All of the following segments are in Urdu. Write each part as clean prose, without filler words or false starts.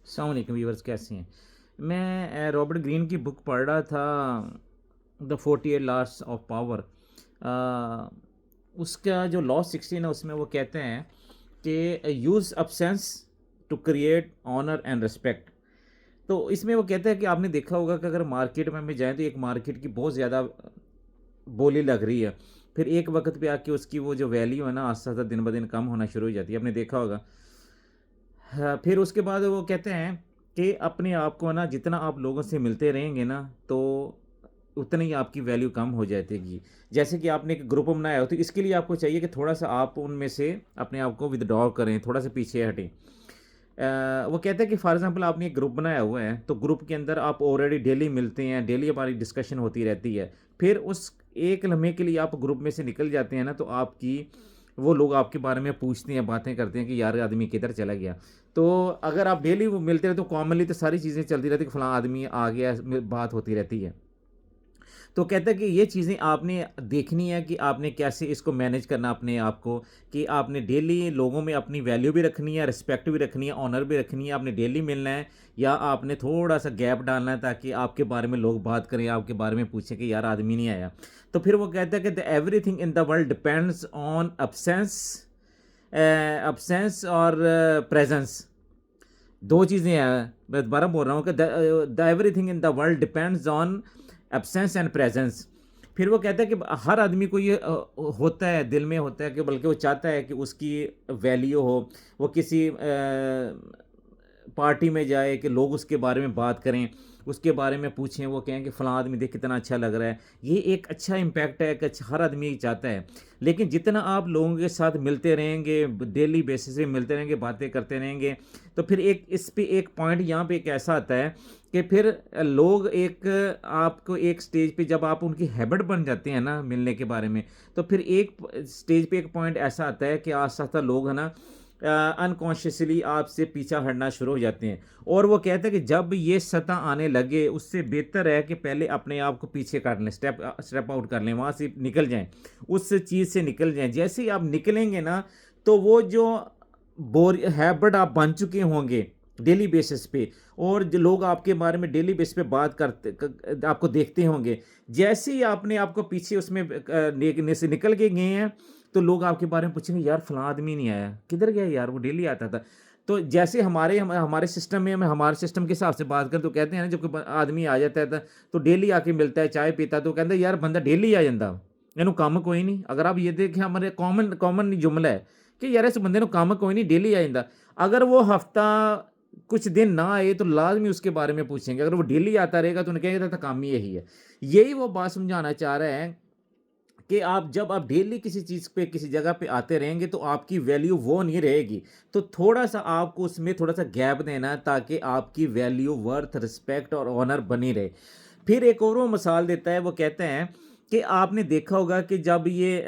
السلام علیکم ویورز، کیسے ہیں؟ میں رابرٹ گرین کی بک پڑھ رہا تھا، دا 48 لاس آف پاور۔ اس کا جو لا 16 ہے اس میں وہ کہتے ہیں کہ use absence to create honour and respect. تو اس میں وہ کہتا ہے کہ آپ نے دیکھا ہوگا کہ اگر مارکیٹ میں جائیں تو ایک مارکیٹ کی بہت زیادہ بولی لگ رہی ہے، پھر ایک وقت پہ آ کے اس کی وہ جو ویلیو ہے نا آہستہ آہستہ دن بدن کم ہونا شروع ہو جاتی ہے، آپ نے دیکھا ہوگا۔ پھر اس کے بعد وہ کہتے ہیں کہ اپنے آپ کو نا جتنا آپ لوگوں سے ملتے رہیں گے نا تو اتنی ہی آپ کی ویلیو کم ہو جاتی گی۔ جیسے کہ آپ نے ایک گروپ بنایا ہو تو اس کے لیے آپ کو چاہیے کہ تھوڑا سا آپ ان میں سے اپنے آپ کو ودڈرا کریں، تھوڑا سا پیچھے ہٹیں۔ وہ کہتے ہیں کہ فار ایگزامپل آپ نے ایک گروپ بنایا ہوا ہے تو گروپ کے اندر آپ آلریڈی ڈیلی ملتے ہیں، ڈیلی ہماری ڈسکشن ہوتی رہتی ہے، پھر اس ایک لمحے کے لیے آپ گروپ میں سے نکل جاتے ہیں نا تو آپ کی وہ لوگ آپ کے بارے میں پوچھتے ہیں، باتیں کرتے ہیں کہ یار آدمی کدھر چلا گیا۔ تو اگر آپ ڈیلی وہ ملتے رہے تو کامنلی تو ساری چیزیں چلتی رہتی کہ فلاں آدمی آ گیا، بات ہوتی رہتی ہے۔ تو کہتا ہے کہ یہ چیزیں آپ نے دیکھنی ہے کہ آپ نے کیسے اس کو مینیج کرنا اپنے آپ کو، کہ آپ نے ڈیلی لوگوں میں اپنی ویلیو بھی رکھنی ہے، رسپیکٹ بھی رکھنی ہے، آنر بھی رکھنی ہے، آپ نے ڈیلی ملنا ہے، یا آپ نے تھوڑا سا گیپ ڈالنا ہے تاکہ آپ کے بارے میں لوگ بات کریں، آپ کے بارے میں پوچھیں کہ یار آدمی نہیں آیا۔ تو پھر وہ کہتا ہے کہ every thing in the world depends on absence اور پریزنس۔ دو چیزیں ہیں، میں دوبارہ بول رہا ہوں کہ the every thing in the world depends on absence and presence. پھر وہ کہتا ہے کہ ہر آدمی کو یہ ہوتا ہے، دل میں ہوتا ہے کہ بلکہ وہ چاہتا ہے کہ اس کی ویلیو ہو، وہ کسی پارٹی میں جائے کہ لوگ اس کے بارے میں بات کریں، اس کے بارے میں پوچھیں، وہ کہیں کہ فلاں آدمی دیکھ کتنا اچھا لگ رہا ہے۔ یہ ایک اچھا امپیکٹ ہے کہ ہر آدمی یہ چاہتا ہے، لیکن جتنا آپ لوگوں کے ساتھ ملتے رہیں گے، ڈیلی بیسس پہ ملتے رہیں گے، باتیں کرتے رہیں گے، تو پھر اس پہ ایک پوائنٹ یہاں پہ ایک ایسا آتا ہے کہ پھر لوگ آپ کو ایک سٹیج پہ جب آپ ان کی ہیبٹ بن جاتے ہیں نا ملنے کے بارے میں، تو پھر ایک سٹیج پہ ایک پوائنٹ ایسا آتا ہے کہ آہستہ آہستہ لوگ ہے نا انکانشیسلی آپ سے پیچھا ہٹنا شروع ہو جاتے ہیں۔ اور وہ کہتے ہیں کہ جب یہ سطح آنے لگے اس سے بہتر ہے کہ پہلے اپنے آپ کو پیچھے کر لیں، اسٹیپ آؤٹ کر لیں، وہاں سے نکل جائیں، اس چیز سے نکل جائیں۔ جیسے ہی آپ نکلیں گے نا تو وہ جو ہیبٹ آپ بن چکے ہوں گے ڈیلی بیسس پہ، اور جو لوگ آپ کے بارے میں ڈیلی بیس پہ بات کرتے آپ کو دیکھتے ہوں گے، جیسے ہی آپ نے آپ کو پیچھے اس میں سے نکل کے گئے ہیں تو لوگ آپ کے بارے میں پوچھیں گے یار فلاں آدمی نہیں آیا، کدھر گیا یار، وہ ڈیلی آتا تھا۔ تو جیسے ہمارے سسٹم میں ہمارے سسٹم کے حساب سے بات کریں تو کہتے ہیں نا جب کوئی آدمی آ جاتا ہے تو ڈیلی آ کے ملتا ہے، چائے پیتا ہے، تو کہتے ہیں یار بندہ ڈیلی آ جاتا اینو کام کوئی نہیں۔ اگر آپ یہ دیکھیں ہمارے کامن جملہ ہے کہ یار اس بندے نو کام کوئی نہیں، ڈیلی آ جاتا۔ اگر وہ ہفتہ کچھ دن نہ آئے تو لازمی اس کے بارے میں پوچھیں گے، اگر وہ ڈیلی آتا رہے گا تو انہیں کہیں گے تھا کام ہی یہی ہے۔ یہی وہ بات سمجھانا چاہ رہا ہے کہ جب آپ ڈیلی کسی چیز پہ کسی جگہ پہ آتے رہیں گے تو آپ کی ویلیو وہ نہیں رہے گی، تو تھوڑا سا آپ کو اس میں تھوڑا سا گیپ دینا ہے تاکہ آپ کی ویلیو، ورتھ، رسپیکٹ اور آنر بنی رہے۔ پھر ایک اور وہ مثال دیتا ہے، وہ کہتے ہیں کہ آپ نے دیکھا ہوگا کہ جب یہ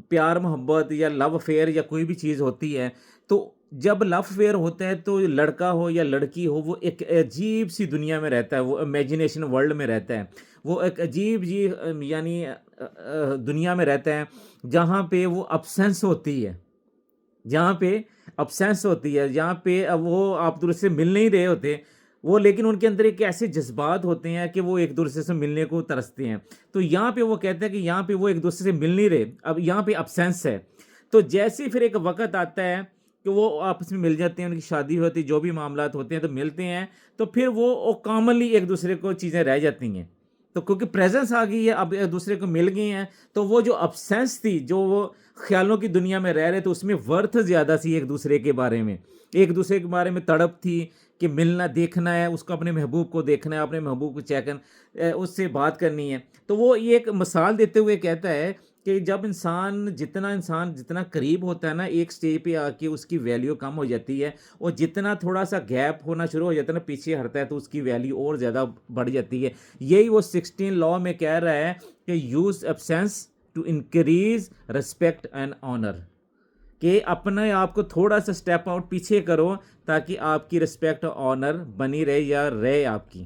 پیار محبت یا لو افیئر یا کوئی بھی چیز ہوتی ہے تو جب لو افیئر ہوتا ہے تو لڑکا ہو یا لڑکی ہو وہ ایک عجیب سی دنیا میں رہتا ہے، وہ امیجنیشن ورلڈ میں رہتا ہے، وہ ایک عجیب یعنی دنیا میں رہتا ہے جہاں پہ وہ ابسینس ہوتی ہے، جہاں پہ وہ آپ دوسرے سے مل نہیں رہے ہوتے وہ، لیکن ان کے اندر ایک ایسے جذبات ہوتے ہیں کہ وہ ایک دوسرے سے ملنے کو ترستے ہیں۔ تو یہاں پہ وہ کہتے ہیں کہ یہاں پہ وہ ایک دوسرے سے مل نہیں رہے، اب یہاں پہ ابسینس ہے۔ تو جیسے پھر ایک وقت آتا ہے کہ وہ آپس میں مل جاتے ہیں، ان کی شادی ہوتی ہے، جو بھی معاملات ہوتے ہیں تو ملتے ہیں، تو پھر وہ کامنلی ایک دوسرے کو چیزیں رہ جاتی ہیں، تو کیونکہ پریزنس آ گئی ہے، اب ایک دوسرے کو مل گئی ہیں، تو وہ جو ابسینس تھی، جو وہ خیالوں کی دنیا میں رہ رہے تو اس میں ورتھ زیادہ سی ایک دوسرے کے بارے میں، ایک دوسرے کے بارے میں تڑپ تھی کہ ملنا، دیکھنا ہے اس کو، اپنے محبوب کو دیکھنا ہے، اپنے محبوب کو اس سے بات کرنی ہے۔ تو وہ یہ ایک مثال دیتے ہوئے کہتا ہے کہ جب انسان جتنا قریب ہوتا ہے نا ایک سٹیج پہ آ کے اس کی ویلیو کم ہو جاتی ہے، اور جتنا تھوڑا سا گیپ ہونا شروع ہو جاتا ہے نا، پیچھے ہٹتا ہے، تو اس کی ویلیو اور زیادہ بڑھ جاتی ہے۔ یہی وہ 16 لا میں کہہ رہا ہے کہ use absence to increase respect and honour, کہ اپنے آپ کو تھوڑا سا سٹیپ آؤٹ پیچھے کرو تاکہ آپ کی رسپیکٹ اور آنر بنی رہے یا رہے آپ کی۔